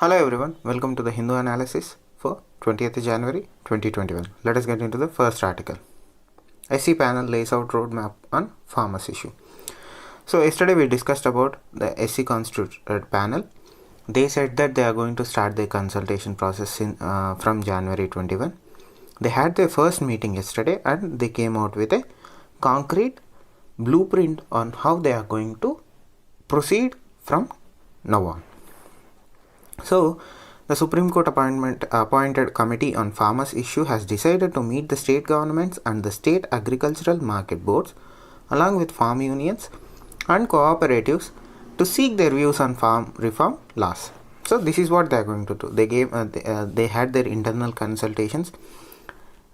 Hello everyone, welcome to the Hindu analysis for 20th January 2021. Let us get into the first article. SC panel lays out roadmap on farmers issue. So yesterday we discussed about the SC constituted panel. They said that they are going to start their consultation process from January 21. They had their first meeting yesterday and they came out with a concrete blueprint on how they are going to proceed from now on. So, the Supreme Court appointed Committee on Farmers Issue has decided to meet the state governments and the state agricultural market boards, along with farm unions and cooperatives, to seek their views on farm reform laws. So, this is what they are going to do. They had their internal consultations.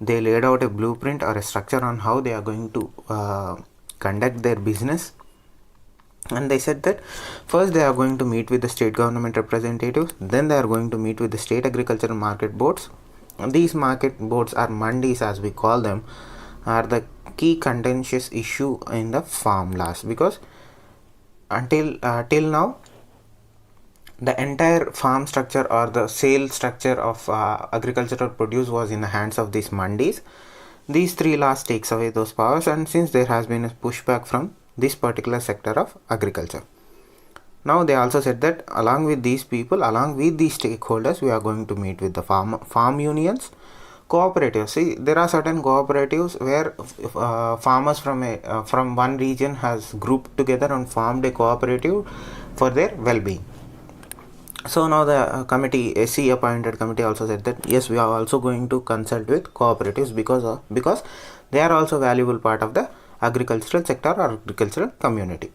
They laid out a blueprint or a structure on how they are going to conduct their business. And they said that first they are going to meet with the state government representatives, then they are going to meet with the state agricultural market boards. And these market boards, are mandis as we call them, are the key contentious issue in the farm laws, because till now the entire farm structure or the sale structure of agricultural produce was in the hands of these mandis. These three laws takes away those powers, and since there has been a pushback from this particular sector of agriculture. Now they also said that along with these people, along with these stakeholders, we are going to meet with the farm unions, cooperatives. See, there are certain cooperatives where farmers from one region has grouped together and formed a cooperative for their well-being. So now the SC appointed committee also said that yes, we are also going to consult with cooperatives because they are also valuable part of the agricultural sector or agricultural community.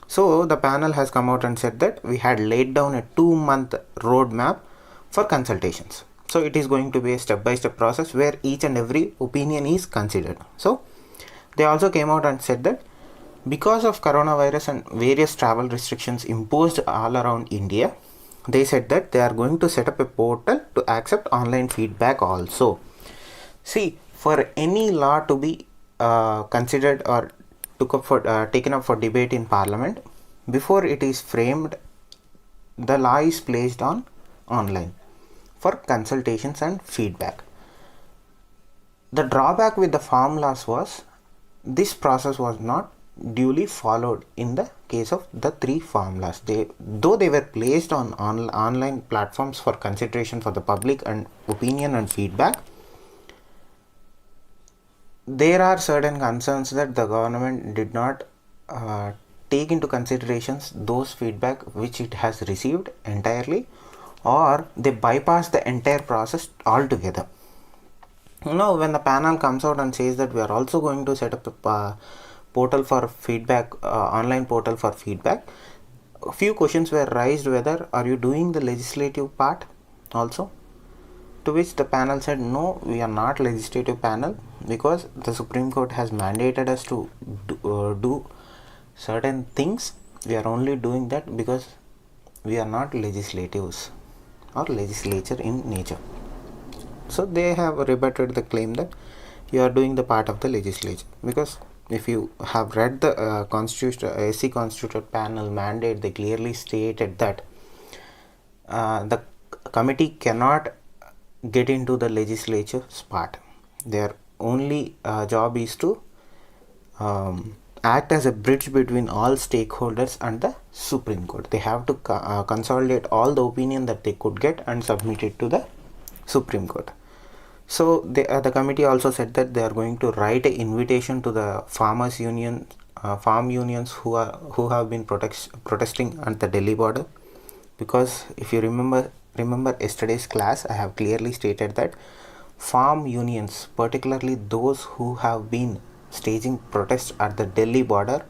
So the panel has come out and said that we had laid down a 2-month roadmap for consultations. So it is going to be a step-by-step process where each and every opinion is considered. So they also came out and said that because of coronavirus and various travel restrictions imposed all around India, they said that they are going to set up a portal to accept online feedback also. See, for any law to be considered or taken up for debate in Parliament, before it is framed, the law is placed on online for consultations and feedback. The drawback with the farm laws was this process was not duly followed in the case of the 3 farm laws. Though they were placed on online platforms for consideration for the public and opinion and feedback, there are certain concerns that the government did not take into considerations those feedback which it has received entirely, or they bypass the entire process altogether. Now when the panel comes out and says that we are also going to set up a portal for feedback, online portal for feedback, a few questions were raised whether are you doing the legislative part also, to which the panel said no, we are not legislative panel because the Supreme Court has mandated us to do certain things. We are only doing that because we are not legislatives or legislature in nature. So they have rebutted the claim that you are doing the part of the legislature, because if you have read the SC constituted panel mandate, they clearly stated that the committee cannot get into the legislature's part. Their only job is to act as a bridge between all stakeholders and the Supreme Court. They have to consolidate all the opinion that they could get and submit it to the Supreme Court. So the committee also said that they are going to write an invitation to the farmers union, farm unions who have been protesting at the Delhi border, because if you remember yesterday's class, I have clearly stated that farm unions, particularly those who have been staging protests at the Delhi border,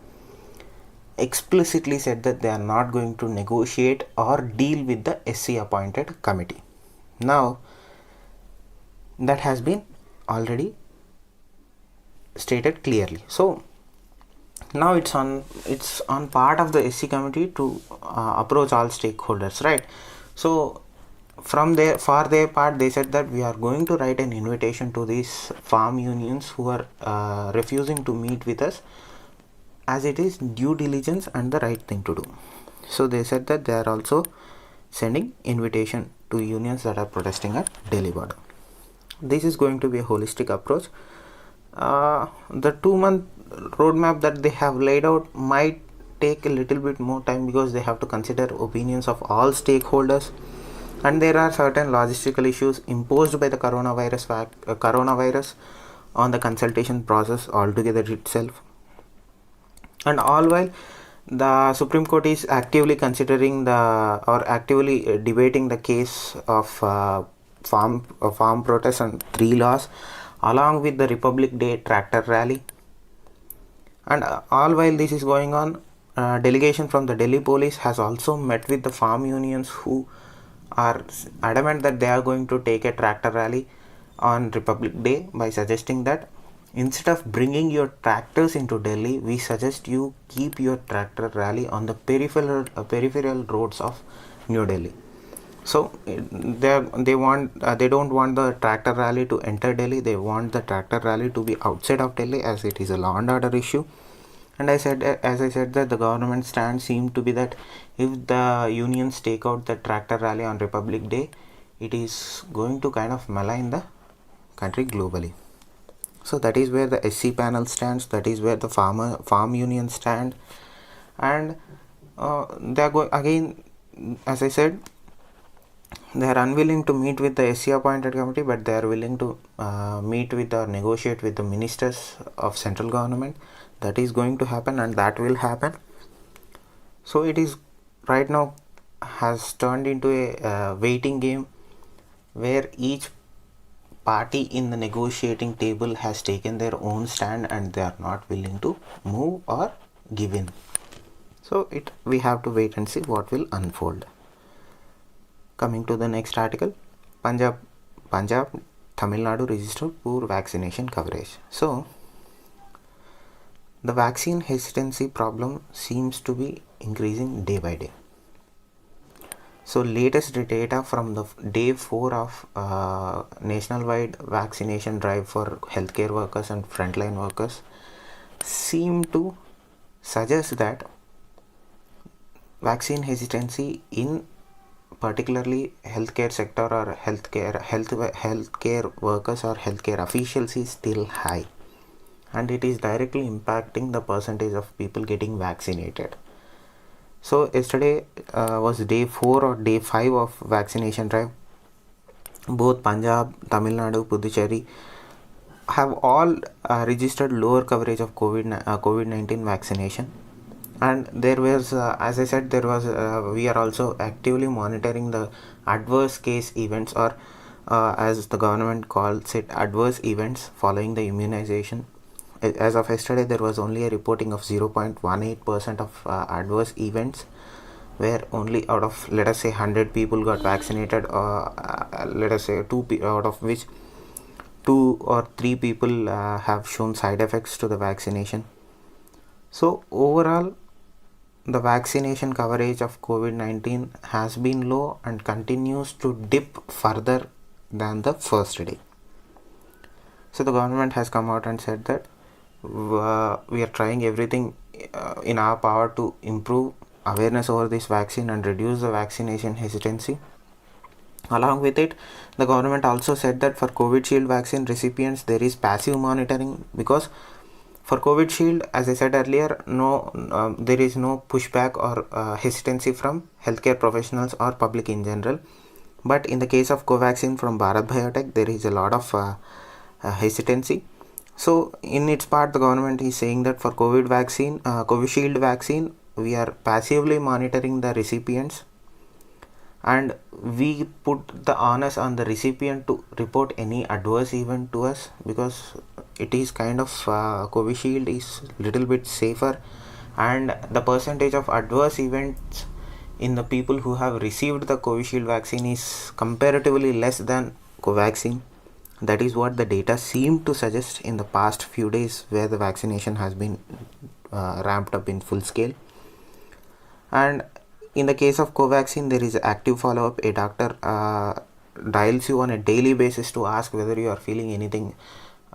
explicitly said that they are not going to negotiate or deal with the SC appointed committee. Now that has been already stated clearly. So now it's on part of the SC committee to approach all stakeholders, right? So for their part, they said that we are going to write an invitation to these farm unions who are refusing to meet with us, as it is due diligence and the right thing to do. So they said that they are also sending invitation to unions that are protesting at Delhi border. This is going to be a holistic approach. The 2-month roadmap that they have laid out might take a little bit more time because they have to consider opinions of all stakeholders, and there are certain logistical issues imposed by the coronavirus on the consultation process altogether itself. And all while the Supreme Court is actively considering actively debating the case of farm protests and 3 laws, along with the Republic Day tractor rally. And all while this is going on, delegation from the Delhi police has also met with the farm unions who are adamant that they are going to take a tractor rally on Republic Day by suggesting that instead of bringing your tractors into Delhi, we suggest you keep your tractor rally on the peripheral roads of New Delhi. So they don't want the tractor rally to enter Delhi. They want the tractor rally to be outside of Delhi, as it is a law and order issue. And as I said that the government stand seemed to be that if the unions take out the tractor rally on Republic Day, it is going to kind of malign the country globally. So that is where the SC panel stands. That is where the farm union stand, and they are going again. As I said, they are unwilling to meet with the SC appointed committee, but they are willing to meet with or negotiate with the ministers of central government. That is going to happen, and that will happen. So it is right now has turned into a waiting game where each party in the negotiating table has taken their own stand and they are not willing to move or give in. So we have to wait and see what will unfold. Coming to the next article, Punjab, Tamil Nadu registered poor vaccination coverage. So the vaccine hesitancy problem seems to be increasing day by day. So latest data from the day 4 of nationwide vaccination drive for healthcare workers and frontline workers seem to suggest that vaccine hesitancy in particularly healthcare sector or healthcare workers or healthcare officials is still high, and it is directly impacting the percentage of people getting vaccinated. So yesterday was day 4 or day 5 of vaccination drive. Both Punjab, Tamil Nadu, Puducherry have all registered lower coverage of COVID-19 vaccination. And there was, as I said, we are also actively monitoring the adverse case events, or as the government calls it, adverse events following the immunization. As of yesterday, there was only a reporting of 0.18% of adverse events, where only out of, let us say, 100 people got vaccinated, or let us say out of which 2 or 3 people have shown side effects to the vaccination. So overall, the vaccination coverage of COVID-19 has been low and continues to dip further than the first day. So the government has come out and said that we are trying everything in our power to improve awareness over this vaccine and reduce the vaccination hesitancy. Along with it, the government also said that for Covishield vaccine recipients there is passive monitoring, because for Covishield, as I said earlier, there is no pushback or hesitancy from healthcare professionals or public in general. But in the case of Covaxin from Bharat Biotech, there is a lot of hesitancy. So in its part, the government is saying that for Covishield vaccine, we are passively monitoring the recipients, and we put the onus on the recipient to report any adverse event to us, because it is kind of Covishield is little bit safer, and the percentage of adverse events in the people who have received the Covishield vaccine is comparatively less than Covaxin. That is what the data seem to suggest in the past few days, where the vaccination has been ramped up in full scale. And in the case of Covaxin, there is active follow-up. A doctor dials you on a daily basis to ask whether you are feeling anything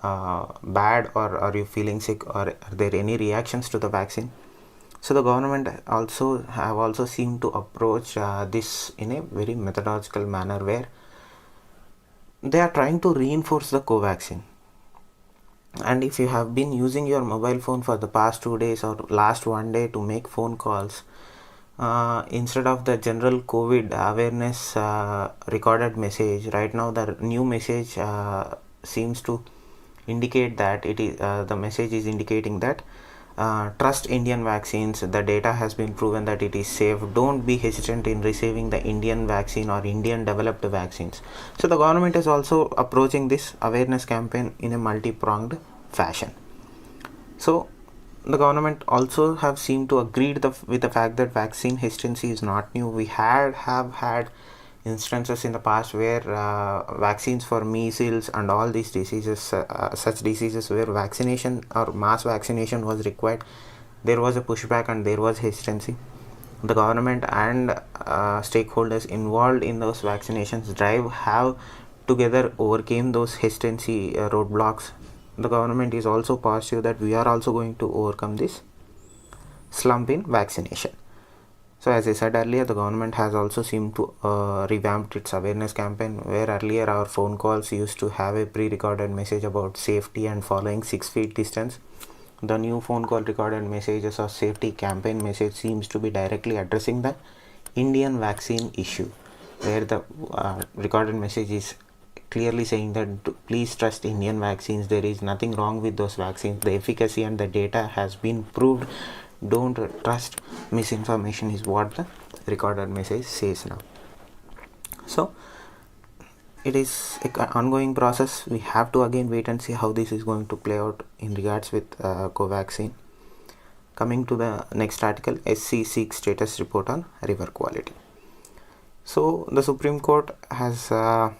bad, or are you feeling sick, or are there any reactions to the vaccine. So the government also seemed to approach this in a very methodological manner, where they are trying to reinforce the Covaxin. And if you have been using your mobile phone for the past 2 days or last one day to make phone calls, instead of the general COVID awareness recorded message, right now the new message seems to indicate that it is the message is indicating that trust Indian vaccines. The data has been proven that it is safe. Don't be hesitant in receiving the Indian vaccine or Indian developed vaccines. So the government is also approaching this awareness campaign in a multi-pronged fashion. So the government also have seemed to agree with the fact that vaccine hesitancy is not new. We have had instances in the past where vaccines for measles and all these diseases, such diseases where vaccination or mass vaccination was required, there was a pushback and there was hesitancy. The government and stakeholders involved in those vaccinations drive have together overcame those hesitancy roadblocks. The government is also positive that we are also going to overcome this slump in vaccination. So as I said earlier, the government has also seemed to revamp its awareness campaign, where earlier our phone calls used to have a pre-recorded message about safety and following 6 feet distance. The new phone call recorded messages or safety campaign message seems to be directly addressing the Indian vaccine issue, where the recorded message is clearly saying that please trust Indian vaccines. There is nothing wrong with those vaccines. The efficacy and the data has been proved. Don't trust misinformation is what the recorded message says now. So it is an ongoing process. We have to again wait and see how this is going to play out in regards with Covaxin. Coming to the next article, SC seeks status report on river quality. So the Supreme Court has a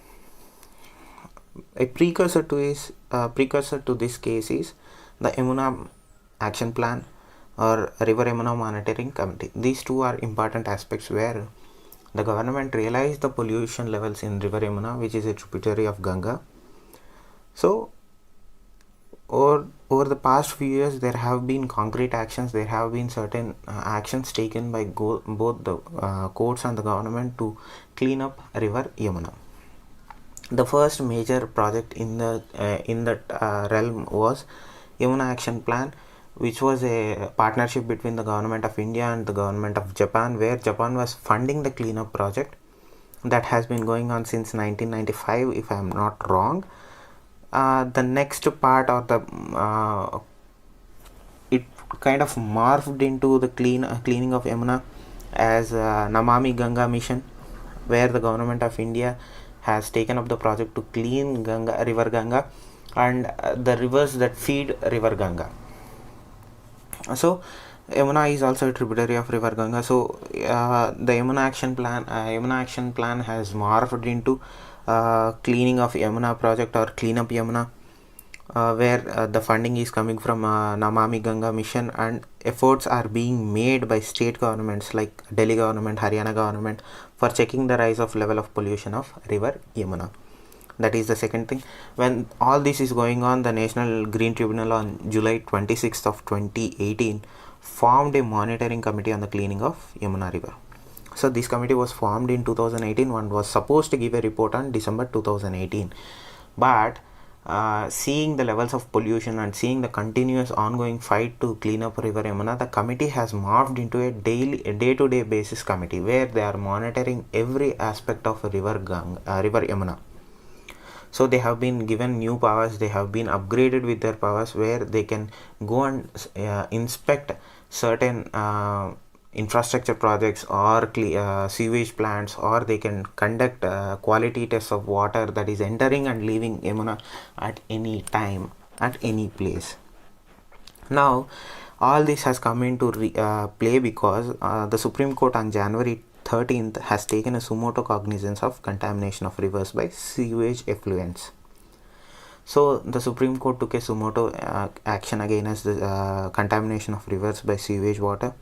precursor to this case is the Yamuna Action Plan or River Yamuna Monitoring Committee. These two are important aspects where the government realized the pollution levels in River Yamuna, which is a tributary of Ganga. So over the past few years, there have been concrete actions. There have been certain actions taken by both the courts and the government to clean up River Yamuna. The first major project in that realm was Yamuna Action Plan, which was a partnership between the government of India and the government of Japan, where Japan was funding the cleanup project that has been going on since 1995, if I am not wrong. The next part of the it kind of morphed into the cleaning of Yamuna as Namami Ganga mission, where the government of India has taken up the project to clean River Ganga and the rivers that feed River Ganga. So Yamuna is also a tributary of River Ganga. So the Yamuna Action Plan has morphed into cleaning of Yamuna project or clean up Yamuna, where the funding is coming from Namami Ganga mission, and efforts are being made by state governments like Delhi government, Haryana government for checking the rise of level of pollution of River Yamuna. That is the second thing. When all this is going on, the National Green Tribunal on July 26th of 2018 formed a monitoring committee on the cleaning of Yamuna River. So this committee was formed in 2018 and was supposed to give a report on December 2018. But seeing the levels of pollution and seeing the continuous ongoing fight to clean up River Yamuna, the committee has morphed into a day-to-day basis committee, where they are monitoring every aspect of River Yamuna. So they have been given new powers. They have been upgraded with their powers, where they can go and inspect certain infrastructure projects or sewage plants, or they can conduct quality tests of water that is entering and leaving Yamuna at any time, at any place. Now all this has come into play because the Supreme Court on January 13th has taken a sumo motu cognizance of contamination of rivers by sewage effluents. So the Supreme Court took a sumo motu action against the contamination of rivers by sewage water.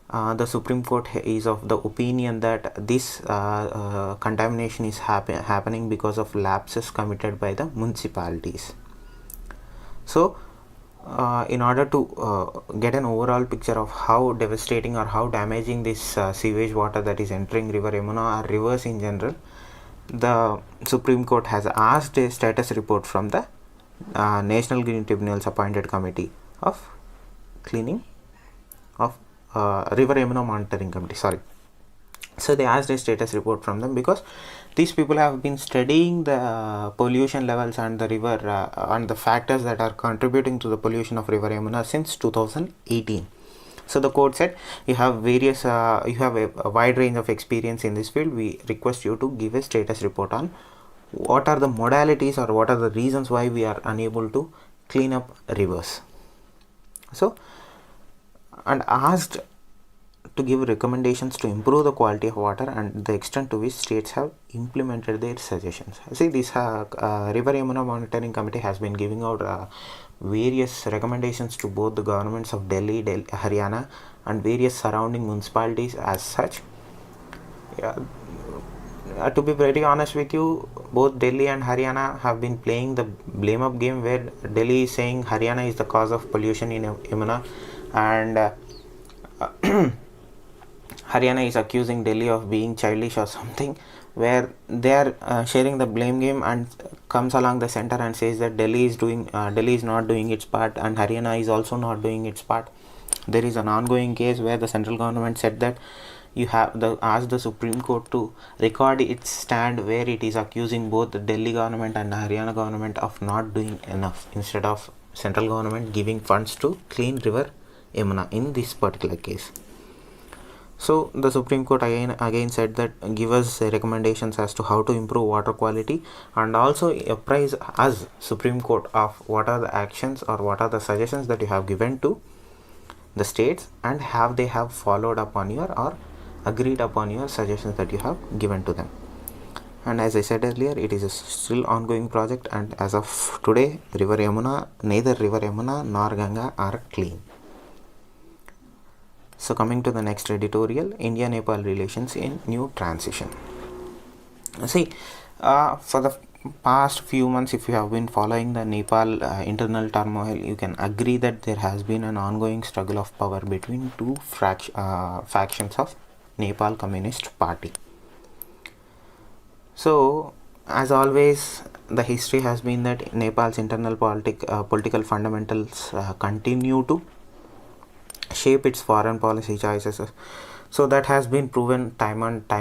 The Supreme Court is of the opinion that this contamination is happening because of lapses committed by the municipalities. So in order to get an overall picture of how devastating or how damaging this sewage water that is entering River Yamuna or rivers in general, the Supreme Court has asked a status report from the National Green Tribunal's appointed committee of cleaning of River Yamuna Monitoring Committee. Sorry. So they asked a status report from them because these people have been studying the pollution levels and the river and the factors that are contributing to the pollution of River Yamuna since 2018. So the court said, you have various you have a wide range of experience in this field. We request you to give a status report on what are the modalities or what are the reasons why we are unable to clean up rivers. So, and asked to give recommendations to improve the quality of water and the extent to which states have implemented their suggestions. See, this River Yamuna Monitoring Committee has been giving out various recommendations to both the governments of Delhi, Haryana and various surrounding municipalities as such. To be very honest with you, both Delhi and Haryana have been playing the blame up game, where Delhi is saying Haryana is the cause of pollution in Yamuna, and Haryana is accusing Delhi of being childish or something, where they are sharing the blame game, and comes along the center and says that Delhi is not doing its part and Haryana is also not doing its part. There is an ongoing case where the central government said that you have asked the Supreme Court to record its stand, where it is accusing both the Delhi government and the Haryana government of not doing enough, instead of central government giving funds to clean River Yamuna in this particular case. So the Supreme Court again said that give us recommendations as to how to improve water quality, and also apprise us, Supreme Court, of what are the actions or what are the suggestions that you have given to the states, and have they have followed up on your or agreed upon your suggestions that you have given to them. And as I said earlier, it is a still ongoing project, and as of today, neither River Yamuna nor Ganga are clean. So coming to the next editorial, India-Nepal relations in new transition. See, for the past few months, if you have been following the Nepal internal turmoil, you can agree that there has been an ongoing struggle of power between two factions of Nepal Communist Party. So, as always, the history has been that Nepal's internal political fundamentals continue to shape its foreign policy choices. So that has been proven time and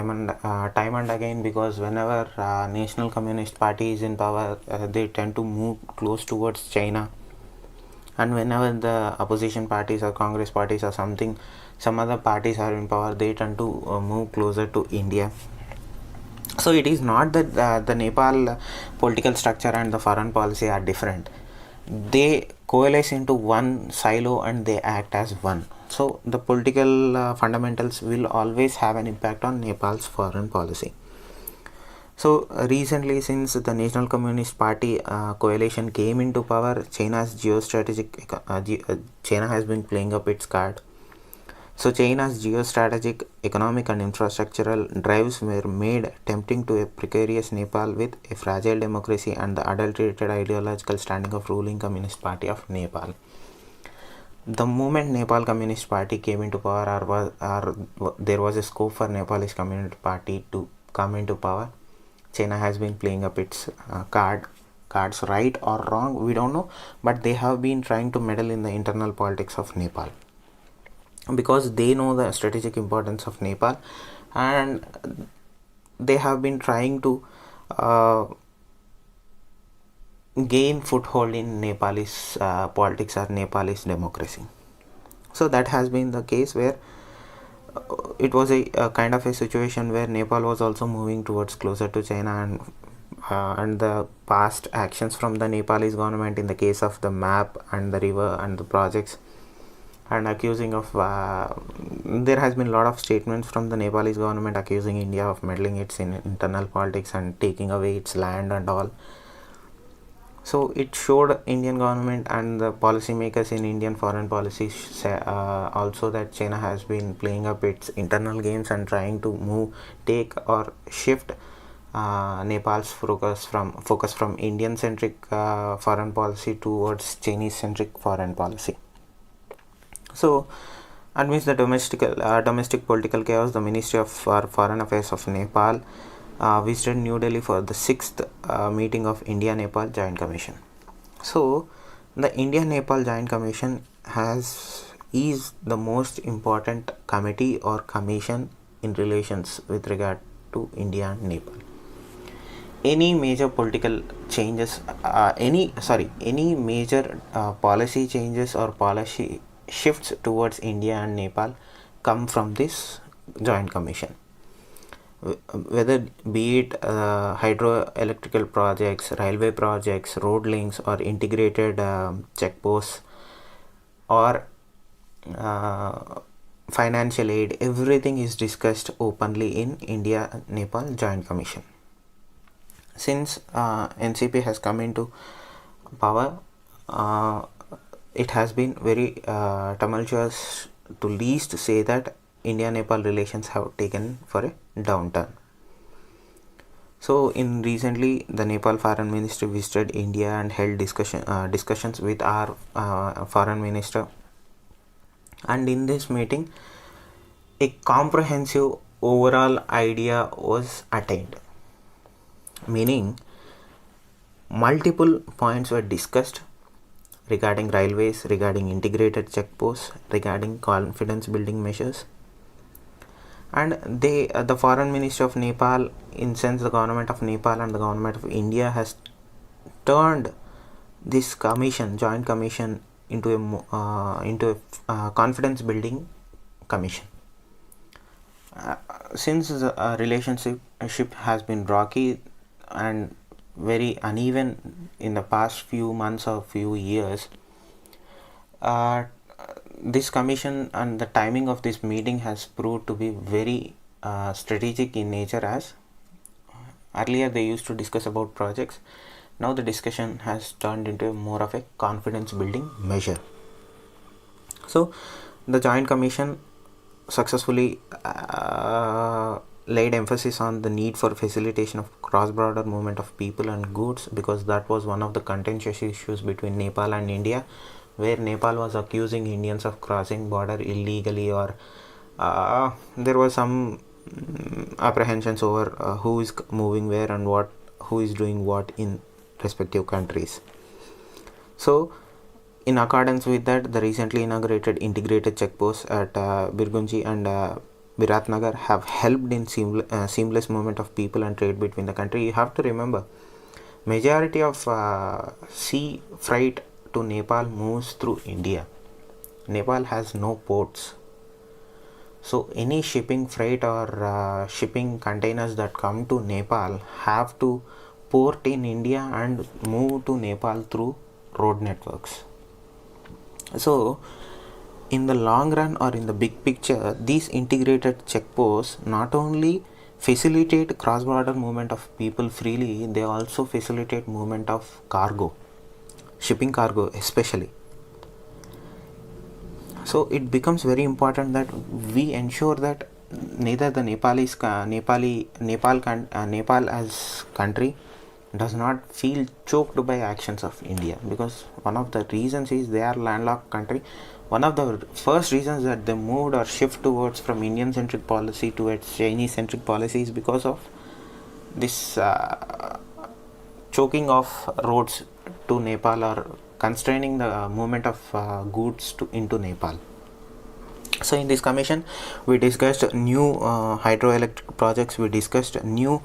again, because whenever National Communist Party is in power, they tend to move close towards China, and whenever the opposition parties or Congress parties or some other parties are in power, they tend to move closer to India. So it is not that the Nepal political structure and the foreign policy are different. They coalesce into one silo and they act as one. So the political fundamentals will always have an impact on Nepal's foreign policy. So recently, since the National Communist Party coalition came into power, China has been playing up its card. So China's geostrategic, economic and infrastructural drives were made tempting to a precarious Nepal with a fragile democracy and the adulterated ideological standing of ruling Communist Party of Nepal. The moment Nepal Communist Party came into power, there was a scope for Nepalese Communist Party to come into power, China has been playing up its cards, right or wrong, we don't know, but they have been trying to meddle in the internal politics of Nepal, because they know the strategic importance of Nepal, and they have been trying to gain foothold in Nepalese politics or Nepalese democracy. So that has been the case, where it was a kind of a situation where Nepal was also moving towards closer to China, and the past actions from the Nepalese government in the case of the map and the river and the projects, and accusing of there has been a lot of statements from the Nepalese government accusing India of meddling its in internal politics and taking away its land and all. So it showed Indian government and the policymakers in Indian foreign policy also that China has been playing up its internal games and trying to take or shift Nepal's focus from Indian-centric foreign policy towards Chinese-centric foreign policy. So, amidst the domestic political chaos, the Ministry of Foreign Affairs of Nepal visited New Delhi for the 6th meeting of India-Nepal Joint Commission. So, the India-Nepal Joint Commission is the most important committee or commission in relations with regard to India and Nepal. Any major political changes, any major policy changes or policy shifts towards India and Nepal come from this joint commission. Whether be it hydroelectrical projects, railway projects, road links, or integrated checkposts, or financial aid, everything is discussed openly in India-Nepal Joint Commission. Since NCP has come into power, it has been very tumultuous, to least say that India-Nepal relations have taken for a downturn. So, in recently, the Nepal Foreign Ministry visited India and held discussions with our Foreign Minister. And in this meeting, a comprehensive overall idea was attained. Meaning, multiple points were discussed regarding railways, regarding integrated checkposts, regarding confidence building measures. And the Foreign Ministry of Nepal, in sense the government of Nepal and the government of India, has turned this joint commission into a confidence building commission. Since the relationship has been rocky and very uneven in the past few months or few years, this commission and the timing of this meeting has proved to be very strategic in nature, as earlier they used to discuss about projects. Now the discussion has turned into more of a confidence building measure. So the Joint Commission successfully laid emphasis on the need for facilitation of cross-border movement of people and goods, because that was one of the contentious issues between Nepal and India, where Nepal was accusing Indians of crossing border illegally, or there was some apprehensions over who is moving where and who is doing what in respective countries. So, in accordance with that, the recently inaugurated integrated checkposts at Birgunji and Biratnagar have helped in seamless movement of people and trade between the country. You have to remember, majority of sea freight to Nepal moves through India. Nepal has no ports. So any shipping freight or shipping containers that come to Nepal have to port in India and move to Nepal through road networks. So in the long run or in the big picture, these integrated checkposts not only facilitate cross-border movement of people freely, they also facilitate movement of cargo, shipping cargo especially. So it becomes very important that we ensure that neither the Nepal as country does not feel choked by actions of India, because one of the reasons is they are landlocked country. One of the first reasons that they moved or shift towards from Indian centric policy towards Chinese centric policy is because of this choking of roads to Nepal, or constraining the movement of goods into Nepal. So in this commission, we discussed new hydroelectric projects, we discussed new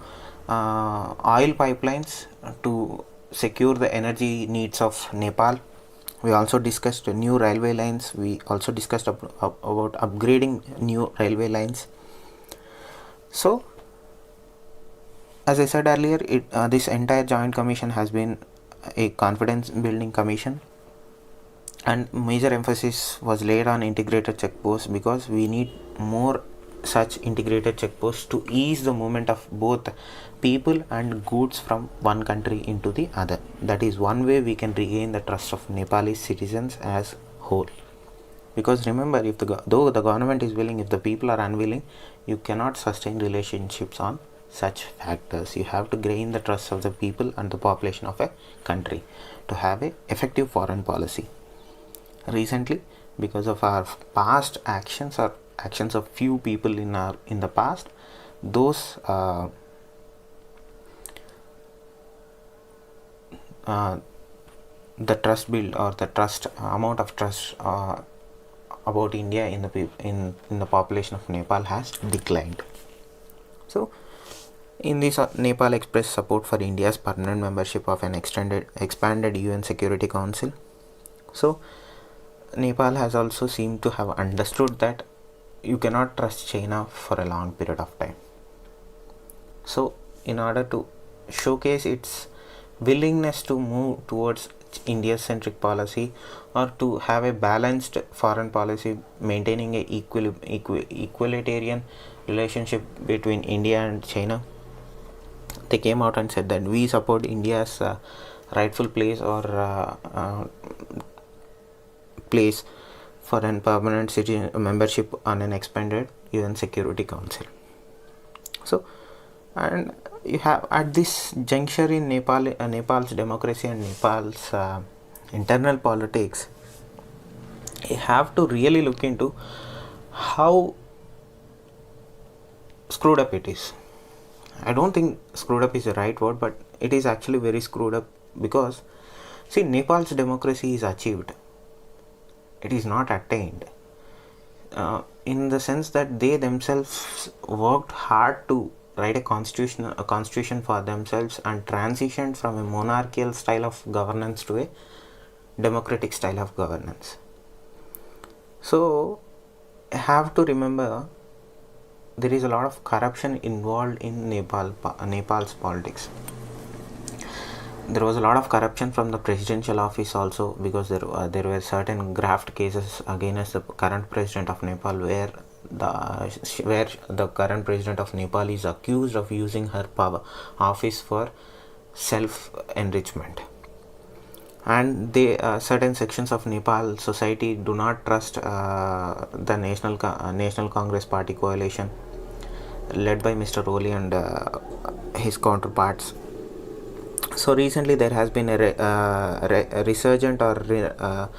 oil pipelines to secure the energy needs of Nepal. We also discussed new railway lines. We also discussed about upgrading new railway lines. So, as I said earlier, this entire joint commission has been a confidence building commission, and major emphasis was laid on integrated checkposts, because we need more such integrated checkposts to ease the movement of both people and goods from one country into the other. That is one way we can regain the trust of Nepalese citizens as whole. Because remember, though the government is willing, if the people are unwilling, you cannot sustain relationships on such factors. You have to gain the trust of the people and the population of a country to have a effective foreign policy. Recently, because of our past actions or actions of few people in the past, those the trust build or the trust amount of trust about India in the population of Nepal has declined. So in this, Nepal expressed support for India's permanent membership of an expanded UN Security Council. So Nepal has also seemed to have understood that you cannot trust China for a long period of time. So in order to showcase its willingness to move towards India-centric policy, or to have a balanced foreign policy maintaining a equalitarian relationship between India and China, they came out and said that we support India's rightful place or place for an permanent membership on an expanded UN Security Council. So, and you have at this juncture in Nepal's democracy and Nepal's internal politics, you have to really look into how screwed up it is. I don't think screwed up is the right word, but it is actually very screwed up, because see, Nepal's democracy is achieved, it is not attained, in the sense that they themselves worked hard to write a constitution for themselves and transitioned from a monarchical style of governance to a democratic style of governance. So I have to remember there is a lot of corruption involved in Nepal's politics. There was a lot of corruption from the presidential office also, because there were certain graft cases against the current president of Nepal, where the current president of Nepal is accused of using her office for self-enrichment. And certain sections of Nepal society do not trust the National Congress Party coalition led by Mr. Oli and his counterparts. So recently there has been a resurgent or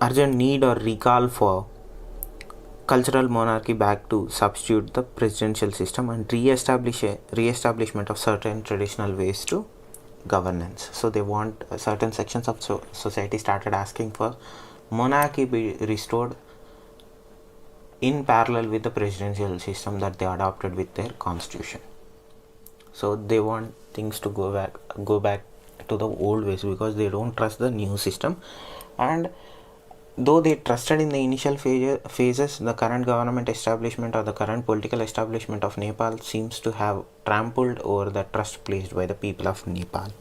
urgent need or recall for cultural monarchy back to substitute the presidential system and re-establishment of certain traditional ways to governance. So they want certain sections of society started asking for monarchy be restored in parallel with the presidential system that they adopted with their constitution. So they want things to go back to the old ways, because they don't trust the new system. And though they trusted in the initial phases, the current government establishment or the current political establishment of Nepal seems to have trampled over the trust placed by the people of Nepal.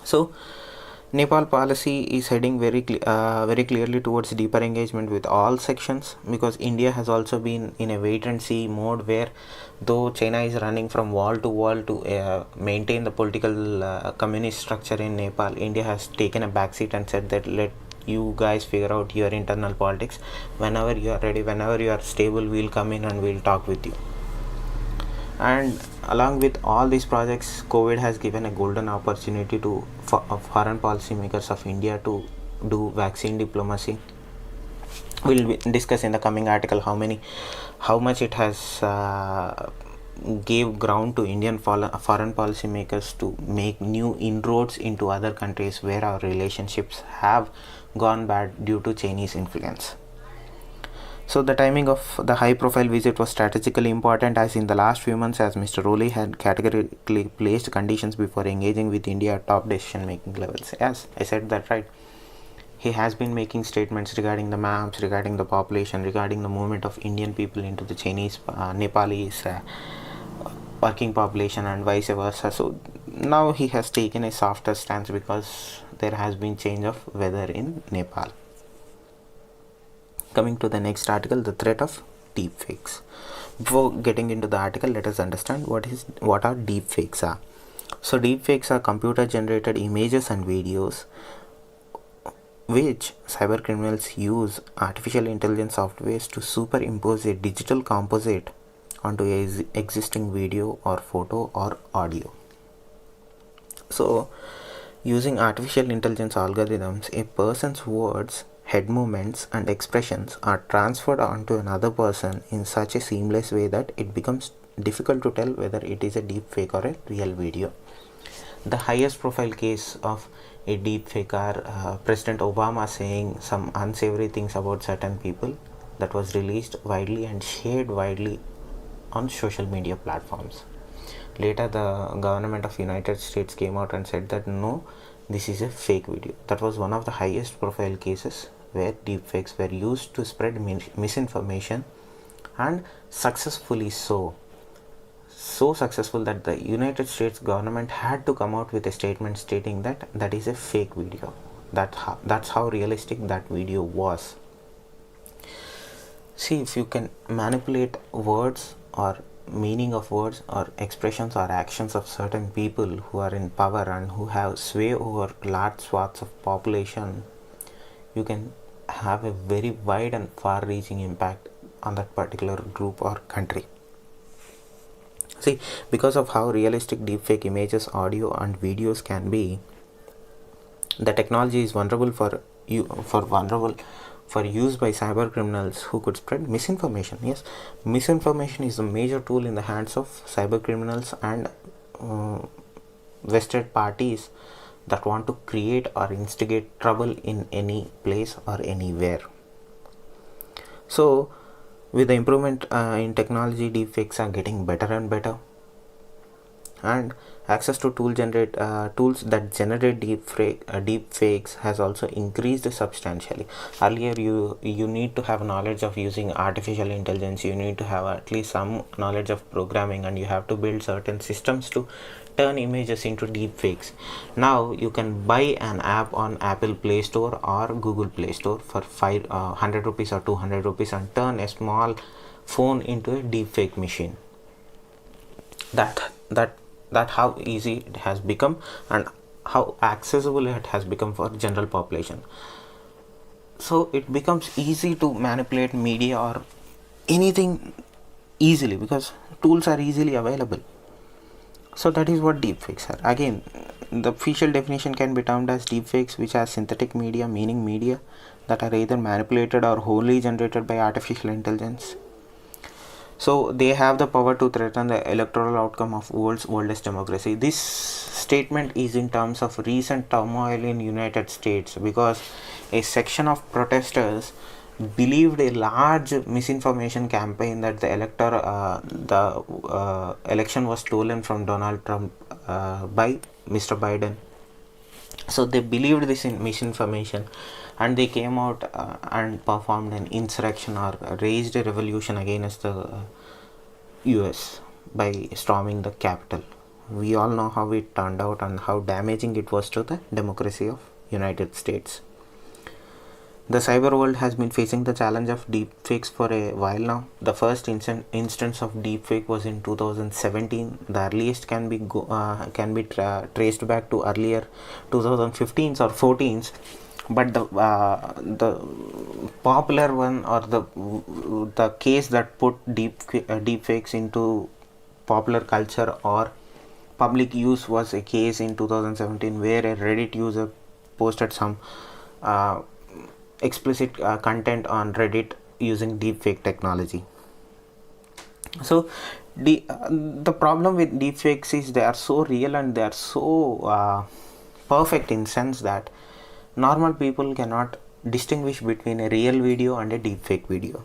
So Nepal policy is heading very clearly towards deeper engagement with all sections, because India has also been in a wait and see mode, where though China is running from wall to wall to maintain the political communist structure in Nepal, India has taken a backseat and said that let you guys figure out your internal politics. Whenever you are ready, whenever you are stable, we'll come in and we'll talk with you. And along with all these projects, COVID has given a golden opportunity to foreign policy makers of India to do vaccine diplomacy. We'll discuss in the coming article how much it has gave ground to Indian foreign policy makers to make new inroads into other countries where our relationships have gone bad due to Chinese influence. So the timing of the high profile visit was strategically important, as in the last few months, as Mr. Oli had categorically placed conditions before engaging with India at top decision making levels. Yes, I said that right. He has been making statements regarding the maps, regarding the population, regarding the movement of Indian people into the Chinese Nepalese working population and vice versa. So now he has taken a softer stance because there has been change of weather in Nepal. Coming to the next article, the threat of deepfakes. Before getting into the article, let us understand what are deepfakes are. So deepfakes are computer generated images and videos which cybercriminals use artificial intelligence softwares to superimpose a digital composite onto a existing video or photo or audio. So, using artificial intelligence algorithms, a person's words, head movements, and expressions are transferred onto another person in such a seamless way that it becomes difficult to tell whether it is a deep fake or a real video. The highest profile case of a deep fake are President Obama saying some unsavory things about certain people that was released widely and shared widely on social media platforms. Later, the government of United States came out and said that no, this is a fake video. That was one of the highest profile cases where deepfakes were used to spread misinformation, and successfully so successful that the United States government had to come out with a statement stating that that is a fake video. That's how realistic that video was. See, if you can manipulate words or meaning of words or expressions or actions of certain people who are in power and who have sway over large swaths of population, you can have a very wide and far-reaching impact on that particular group or country. See, because of how realistic deepfake images, audio and videos can be, the technology is vulnerable for use by cyber criminals who could spread misinformation. Yes, misinformation is a major tool in the hands of cyber criminals and vested parties that want to create or instigate trouble in any place or anywhere. So, with the improvement in technology, deepfakes are getting better and better, and access to tools that generate deepfakes has also increased substantially. Earlier, you need to have knowledge of using artificial intelligence. You need to have at least some knowledge of programming, and you have to build certain systems to turn images into deepfakes. Now you can buy an app on Apple Play Store or Google Play Store for 100 rupees or 200 rupees and turn a small phone into a deepfake machine. That how easy it has become and how accessible it has become for general population. So it becomes easy to manipulate media or anything easily because tools are easily available. So that is what deepfakes are. Again, the official definition can be termed as deepfakes, which are synthetic media, meaning media that are either manipulated or wholly generated by artificial intelligence. So they have the power to threaten the electoral outcome of world's oldest democracy. This statement is in terms of recent turmoil in United States because a section of protesters believed a large misinformation campaign that the election was stolen from Donald Trump by Mr. Biden. So they believed this in misinformation, and they came out and performed an insurrection or raised a revolution against the US by storming the Capitol. We all know how it turned out and how damaging it was to the democracy of United States. The cyber world has been facing the challenge of deepfakes for a while now. The first instance of deepfake was in 2017. The earliest can be traced back to earlier 2015s or 14s. But the popular one, or the case that put deepfakes into popular culture or public use was a case in 2017 where a Reddit user posted some explicit content on Reddit using deepfake technology. So the problem with deepfakes is they are so real and they are so perfect in sense that normal people cannot distinguish between a real video and a deepfake video.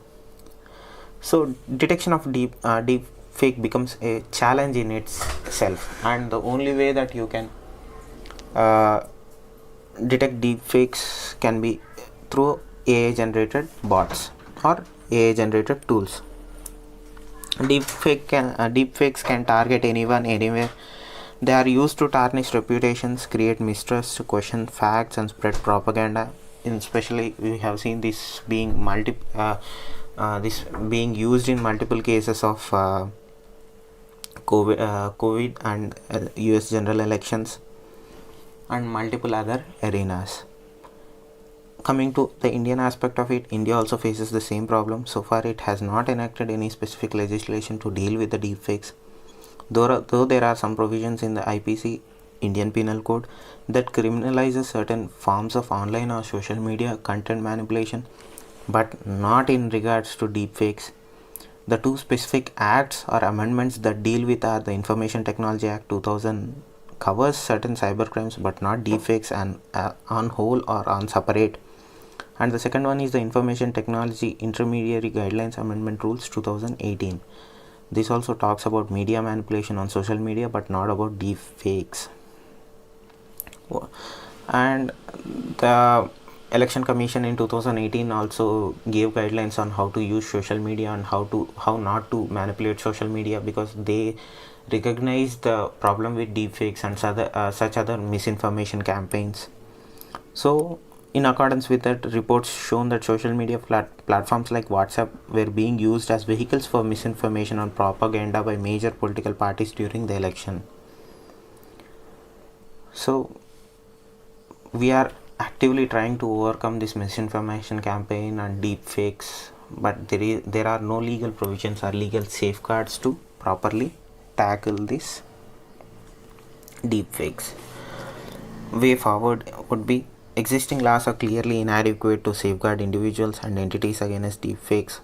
So detection of deepfake becomes a challenge in itself, and the only way that you can detect deepfakes can be through AI generated bots or AI generated tools. Deepfakes can target anyone, anywhere. They are used to tarnish reputations, create mistrust, question facts, and spread propaganda. Especially, we have seen this being used in multiple cases of COVID and US general elections and multiple other arenas. Coming to the Indian aspect of it, India also faces the same problem. So far, it has not enacted any specific legislation to deal with the deepfakes. Though there are some provisions in the IPC, Indian Penal Code, that criminalizes certain forms of online or social media content manipulation, but not in regards to deepfakes. The two specific acts or amendments that deal with are the Information Technology Act 2000 covers certain cybercrimes but not deepfakes, and on whole or on separate. And the second one is the Information Technology Intermediary Guidelines Amendment Rules 2018. This also talks about media manipulation on social media but not about deepfakes. And the Election Commission in 2018 also gave guidelines on how to use social media and how not to manipulate social media, because they recognize the problem with deepfakes and such other misinformation campaigns. So in accordance with that, reports shown that social media platforms like WhatsApp were being used as vehicles for misinformation and propaganda by major political parties during the election. So we are actively trying to overcome this misinformation campaign and deepfakes, but there are no legal provisions or legal safeguards to properly tackle this deepfakes. Way forward would be, existing laws are clearly inadequate to safeguard individuals and entities against deepfakes.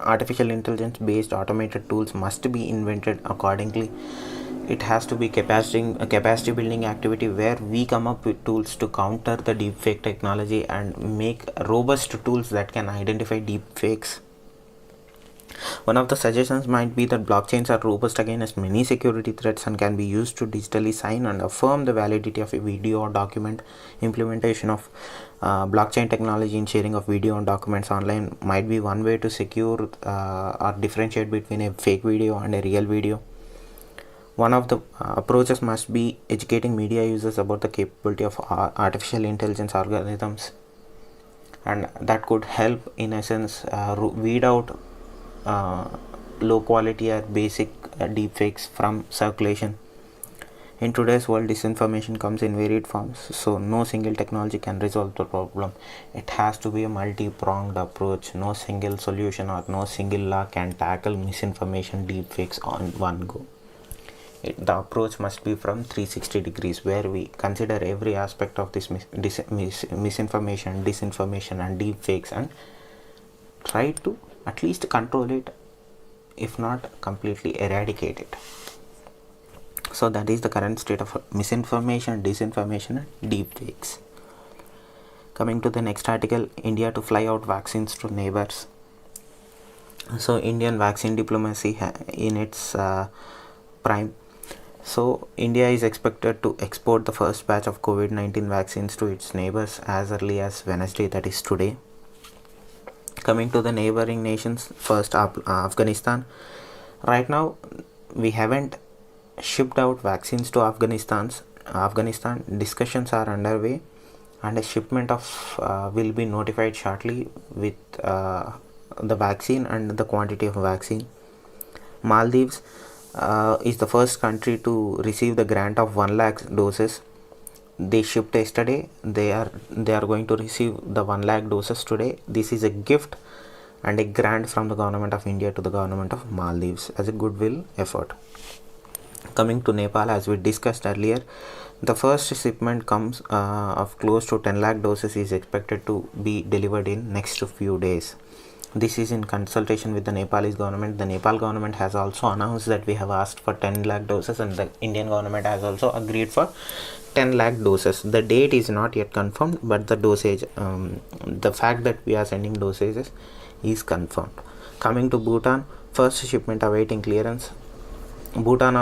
Artificial intelligence based automated tools must be invented accordingly. It has to be capacity building activity where we come up with tools to counter the deepfake technology and make robust tools that can identify deepfakes. One of the suggestions might be that blockchains are robust against many security threats and can be used to digitally sign and affirm the validity of a video or document. Implementation of blockchain technology in sharing of video and documents online might be one way to secure or differentiate between a fake video and a real video. One of the approaches must be educating media users about the capability of artificial intelligence algorithms, and that could help in essence weed out low quality or basic deepfakes from circulation. In today's world, disinformation comes in varied forms, so no single technology can resolve the problem. It has to be a multi-pronged approach. No single solution or no single law can tackle misinformation deepfakes on one go. The approach must be from 360 degrees, where we consider every aspect of this misinformation, disinformation and deepfakes and try to at least control it, if not completely eradicate it. So that is the current state of misinformation, disinformation and deepfakes. Coming to the next article, India to fly out vaccines to neighbors. So Indian vaccine diplomacy in its prime. So India is expected to export the first batch of COVID-19 vaccines to its neighbors as early as Wednesday, that is today. Coming to the neighboring nations, first Afghanistan. Right now we haven't shipped out vaccines to Afghanistan. Discussions are underway and a shipment of will be notified shortly with the vaccine and the quantity of vaccine. Maldives is the first country to receive the grant of 1 lakh doses. They shipped yesterday. They are going to receive the 1 lakh doses today. This is a gift and a grant from the government of India to the government of Maldives as a goodwill effort. Coming to Nepal, as we discussed earlier, the first shipment comes of close to 10 lakh doses is expected to be delivered in next few days. This is in consultation with the Nepalese government. The Nepal government has also announced that we have asked for 10 lakh doses and the Indian government has also agreed for 10 lakh doses. The date is not yet confirmed, but the dosage, the fact that we are sending dosages is confirmed. Coming to Bhutan, first shipment awaiting clearance. Bhutan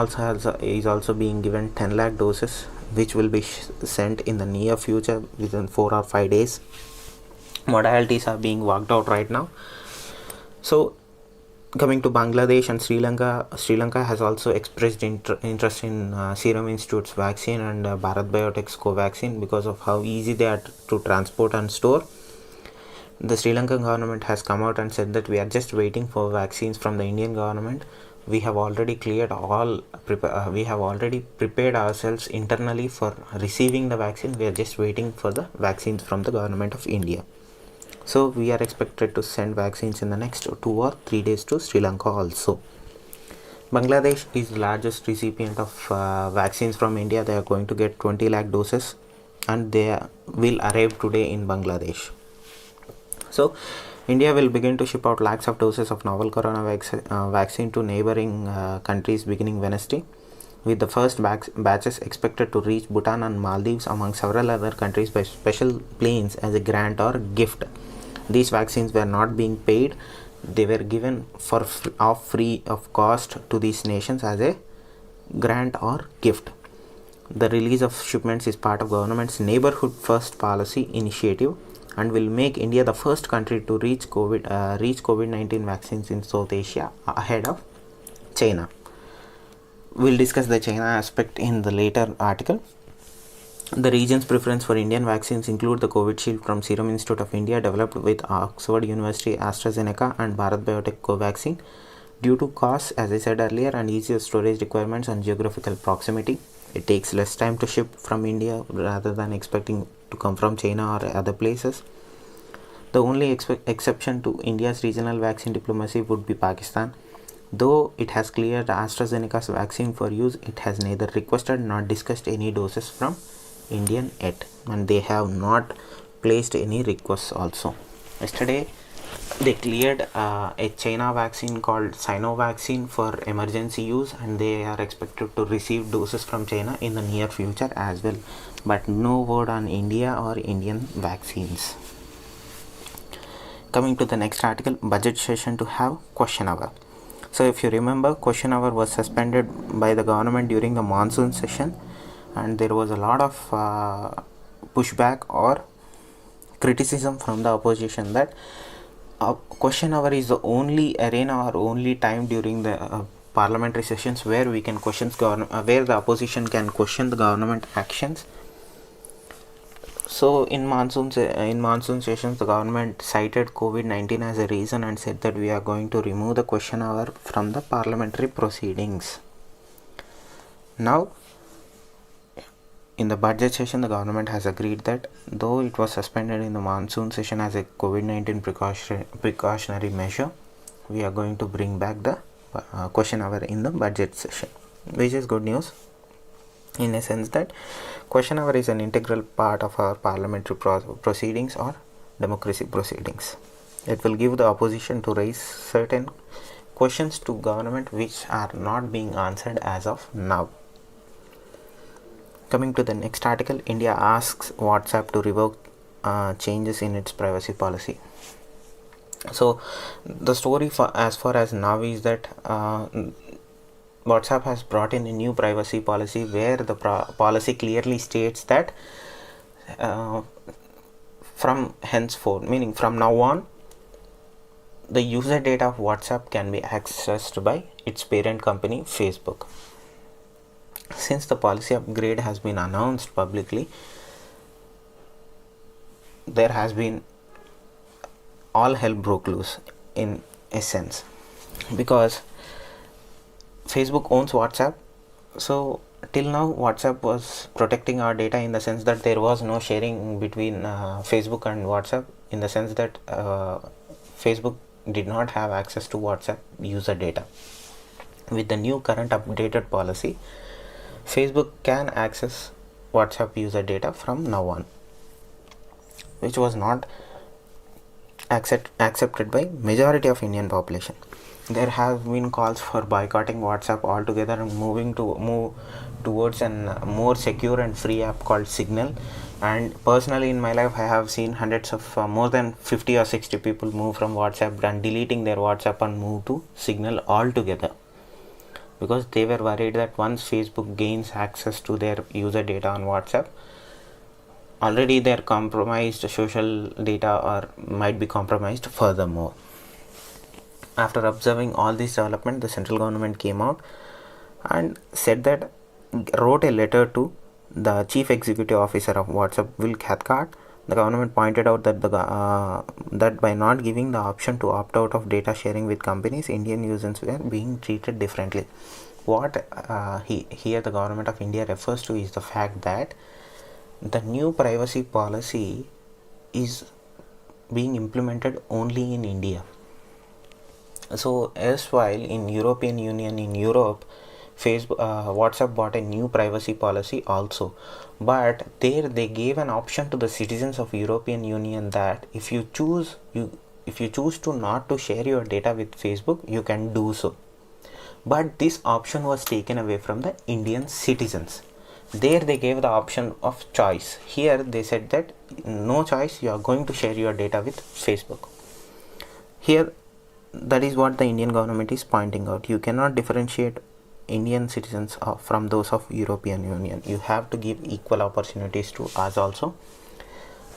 is also being given 10 lakh doses, which will be sent in the near future within 4 or 5 days. Modalities are being worked out right now. So coming to Bangladesh and Sri Lanka has also expressed interest in Serum Institute's vaccine and Bharat Biotech's Covaxin because of how easy they are to transport and store. The Sri Lankan government has come out and said that we are just waiting for vaccines from the Indian government. we have already we have already prepared ourselves internally for receiving the vaccine. We are just waiting for the vaccines from the government of India. So we are expected to send vaccines in the next 2 or 3 days to Sri Lanka also. Bangladesh is the largest recipient of vaccines from India. They are going to get 20 lakh doses and they will arrive today in Bangladesh. So India will begin to ship out lakhs of doses of novel corona vaccine to neighboring countries beginning Wednesday, with the first batches expected to reach Bhutan and Maldives among several other countries by special planes as a grant or gift. These vaccines were not being paid. They were given for free of cost to these nations as a grant or gift. The release of shipments is part of government's Neighborhood First policy initiative and will make India the first country to reach COVID-19 vaccines in South Asia ahead of China. We'll discuss the China aspect in the later article. The region's preference for Indian vaccines include the Covishield from Serum Institute of India, developed with Oxford University AstraZeneca and Bharat Biotech Covaxin. Due to costs, as I said earlier, and easier storage requirements and geographical proximity, it takes less time to ship from India rather than expecting to come from China or other places. The only exception to India's regional vaccine diplomacy would be Pakistan. Though it has cleared AstraZeneca's vaccine for use, it has neither requested nor discussed any doses from Indian yet, and they have not placed any requests also. Yesterday they cleared a China vaccine called Sinovac for emergency use, and they are expected to receive doses from China in the near future as well, but no word on India or Indian vaccines. Coming to the next article, budget session to have question hour. So if you remember, question hour was suspended by the government during the monsoon session, and there was a lot of pushback or criticism from the opposition that question hour is the only arena or only time during the parliamentary sessions where we can question where the opposition can question the government actions. So in monsoon sessions, the government cited COVID-19 as a reason and said that we are going to remove the question hour from the parliamentary proceedings. Now, in the budget session, the government has agreed that though it was suspended in the monsoon session as a COVID-19 precautionary measure, we are going to bring back the question hour in the budget session, which is good news in a sense that question hour is an integral part of our parliamentary proceedings or democracy proceedings. It will give the opposition to raise certain questions to government which are not being answered as of now. Coming to the next article, India asks WhatsApp to revoke changes in its privacy policy. So the story as far as now is that WhatsApp has brought in a new privacy policy where the policy clearly states that from henceforth, meaning from now on, the user data of WhatsApp can be accessed by its parent company Facebook. Since the policy upgrade has been announced publicly, there has been all hell broke loose in a sense, because Facebook owns WhatsApp. So till now WhatsApp was protecting our data in the sense that there was no sharing between Facebook and WhatsApp, in the sense that Facebook did not have access to WhatsApp user data. With the new current updated policy, Facebook can access WhatsApp user data from now on, which was not accepted by majority of Indian population. There have been calls for boycotting WhatsApp altogether and move towards a more secure and free app called Signal. And personally in my life, I have seen hundreds of more than 50 or 60 people move from WhatsApp and deleting their WhatsApp and move to Signal altogether, because they were worried that once Facebook gains access to their user data on WhatsApp, already their compromised social data or might be compromised furthermore. After observing all this development, the central government came out and said wrote a letter to the chief executive officer of WhatsApp, Will Cathcart, The government pointed out that that by not giving the option to opt out of data sharing with companies, Indian users were being treated differently. What here the government of India refers to is the fact that the new privacy policy is being implemented only in India. So erstwhile in European Union, in Europe, Facebook, WhatsApp bought a new privacy policy also, but there they gave an option to the citizens of European Union that if you choose to not to share your data with Facebook, you can do so. But this option was taken away from the Indian citizens. There they gave the option of choice. Here they said that no choice, you are going to share your data with Facebook. Here that is what the Indian government is pointing out. You cannot differentiate Indian citizens from those of European Union. You have to give equal opportunities to us also.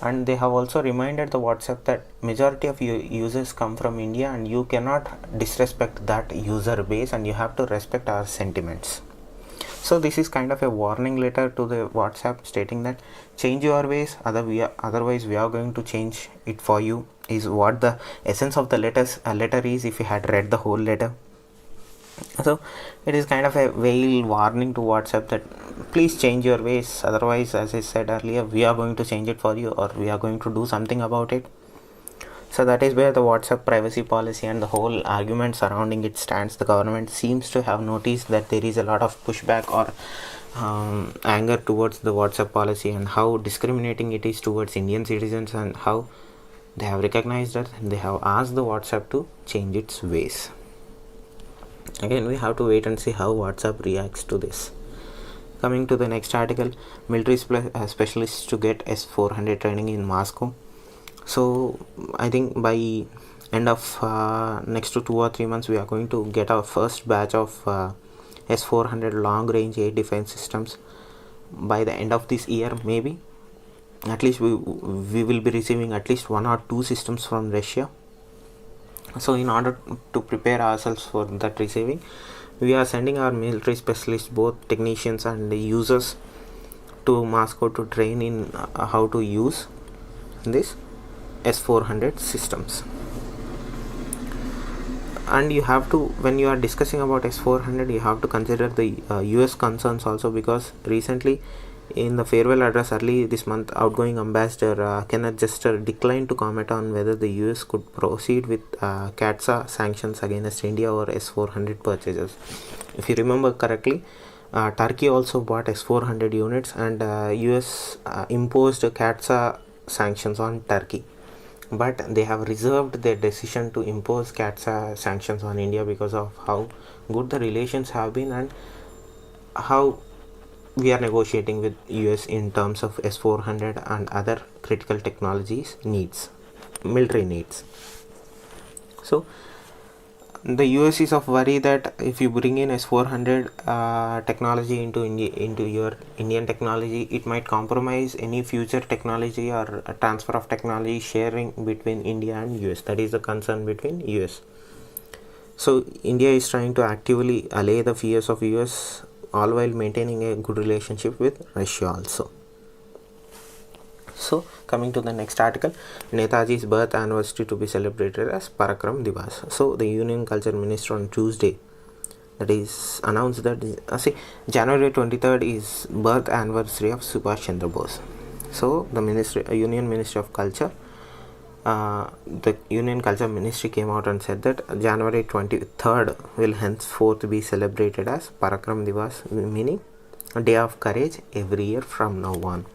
And they have also reminded the WhatsApp that majority of users come from India, and you cannot disrespect that user base, and you have to respect our sentiments. So this is kind of a warning letter to the WhatsApp, stating that change your ways, otherwise we are going to change it for you, is what the essence of the letter is, if you had read the whole letter. So it is kind of a veiled warning to WhatsApp that please change your ways, otherwise, as I said earlier, we are going to change it for you, or we are going to do something about it. So that is where the WhatsApp privacy policy and the whole argument surrounding it stands. The government seems to have noticed that there is a lot of pushback or anger towards the WhatsApp policy, and how discriminating it is towards Indian citizens, and how they have recognized that they have asked the WhatsApp to change its ways. Again, we have to wait and see how WhatsApp reacts to this. Coming to the next article, military specialists to get S-400 training in Moscow. So I think by end of next to 2 or 3 months, we are going to get our first batch of S-400 long range air defense systems. By the end of this year, maybe at least we will be receiving at least 1 or 2 systems from Russia. So in order to prepare ourselves for that receiving, we are sending our military specialists, both technicians and the users, to Moscow to train in how to use this S-400 systems. And you have to, when you are discussing about S-400, you have to consider the US concerns also, because recently in the farewell address early this month, outgoing ambassador Kenneth Jester declined to comment on whether the US could proceed with CAATSA sanctions against India or S-400 purchases. If you remember correctly, Turkey also bought S-400 units, and US imposed CAATSA sanctions on Turkey. But they have reserved their decision to impose CAATSA sanctions on India because of how good the relations have been, and how we are negotiating with US in terms of S-400 and other critical technologies needs, military needs. So the US is of worry that if you bring in S-400 technology into your Indian technology, it might compromise any future technology or transfer of technology sharing between India and US. That is the concern between US. So India is trying to actively allay the fears of US, all while maintaining a good relationship with Russia also. So coming to the next article, Netaji's birth anniversary to be celebrated as Parakram Divas. So the Union Culture Minister on Tuesday, that is, announced that January 23rd is birth anniversary of Subhash Chandra Bose. So the Union Ministry of Culture, the Union Culture Ministry came out and said that January 23rd will henceforth be celebrated as Parakram Divas, meaning a day of courage, every year from now on.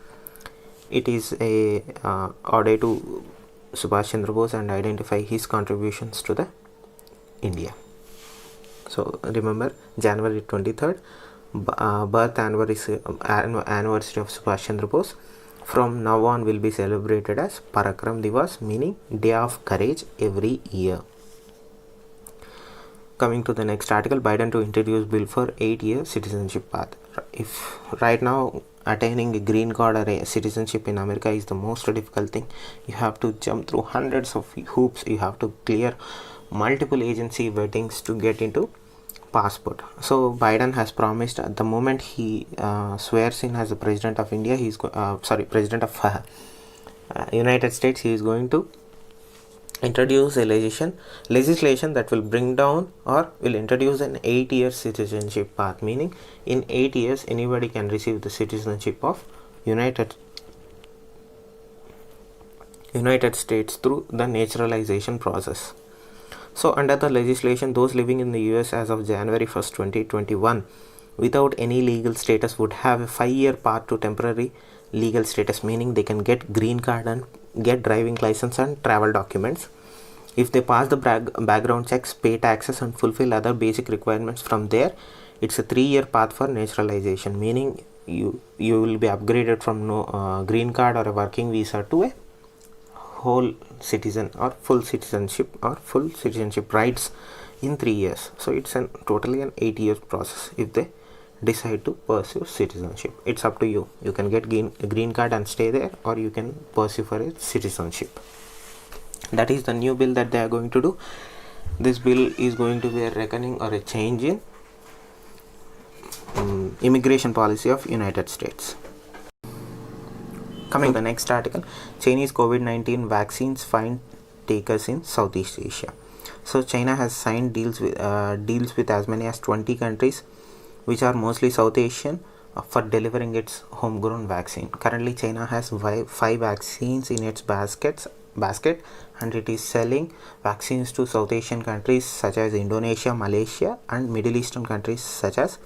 It is a ode to Subhash Chandra Bose and identify his contributions to the India. So remember, January 23rd, birth anniversary of Subhash Chandra Bose, from now on will be celebrated as Parakram Divas, meaning Day of Courage, every year. Coming to the next article, Biden to introduce bill for 8-year citizenship path. If right now attaining a green card or a citizenship in America is the most difficult thing, you have to jump through hundreds of hoops, you have to clear multiple agency wettings to get into passport. So Biden has promised at the moment he swears in as the president of India, president of United States, he is going to introduce a legislation that will bring down or will introduce an 8-year citizenship path, meaning in 8 years anybody can receive the citizenship of United States through the naturalization process. So under the legislation, those living in the US as of January 1st, 2021 without any legal status would have a 5-year path to temporary legal status, meaning they can get green card and get driving license and travel documents if they pass the background checks, pay taxes and fulfill other basic requirements. From there, it's a 3-year path for naturalization, meaning you will be upgraded from green card or a working visa to a whole citizen or full citizenship rights in 3 years. So it's totally an 8-year process if they decide to pursue citizenship. It's up to you. You can get a green card and stay there, or you can pursue for a citizenship. That is the new bill that they are going to do. This bill is going to be a reckoning or a change in immigration policy of United States. Coming to the next article, Chinese COVID-19 vaccines find takers in Southeast Asia. So China has signed deals with as many as 20 countries, which are mostly South Asian, for delivering its homegrown vaccine. Currently, China has 5 vaccines in its basket, and it is selling vaccines to South Asian countries such as Indonesia, Malaysia, and Middle Eastern countries such as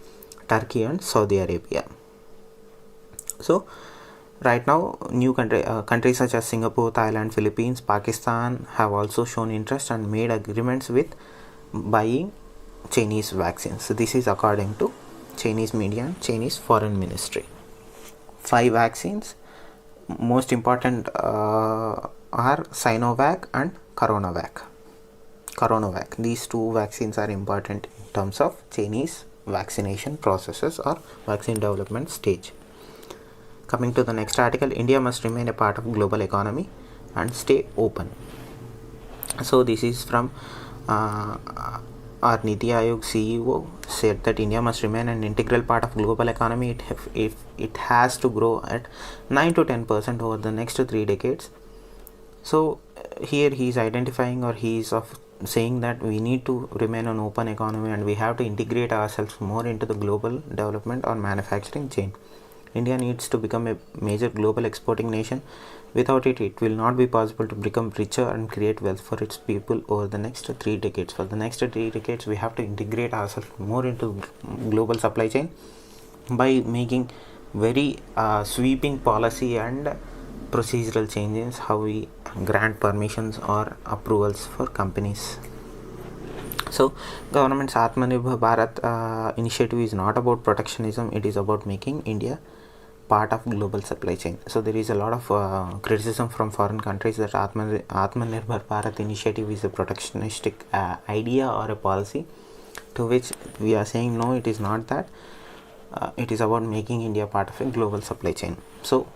Turkey and Saudi Arabia. So right now, new countries such as Singapore, Thailand, Philippines, Pakistan have also shown interest and made agreements with buying Chinese vaccines. So this is according to Chinese media and Chinese Foreign Ministry. 5 vaccines, most important are Sinovac and Coronavac. These 2 vaccines are important in terms of Chinese vaccination processes or vaccine development stage. Coming to the next article, India must remain a part of global economy and stay open. So this is from our Niti Aayog CEO said that India must remain an integral part of global economy. It has to grow at 9 to 10% over the next 3 decades. So here he is identifying, or he is saying that we need to remain an open economy and we have to integrate ourselves more into the global development or manufacturing chain. India needs to become a major global exporting nation. Without it, it will not be possible to become richer and create wealth for its people over the next 3 decades. For the next 3 decades, we have to integrate ourselves more into global supply chain by making very sweeping policy and procedural changes, how we grant permissions or approvals for companies. So government's Atmanirbhar Bharat initiative is not about protectionism, it is about making India part of global supply chain. So there is a lot of criticism from foreign countries that Atmanirbhar Bharat initiative is a protectionistic idea or a policy, to which we are saying no, it is not that. It is about making India part of a global supply chain. So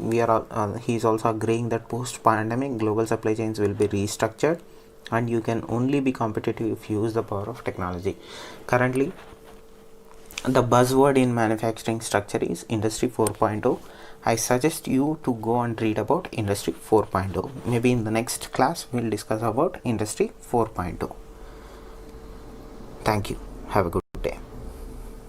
he is also agreeing that post-pandemic global supply chains will be restructured and you can only be competitive if you use the power of technology. Currently, the buzzword in manufacturing structure is Industry 4.0. I suggest you to go and read about Industry 4.0. Maybe in the next class we'll discuss about Industry 4.0. Thank you. Have a good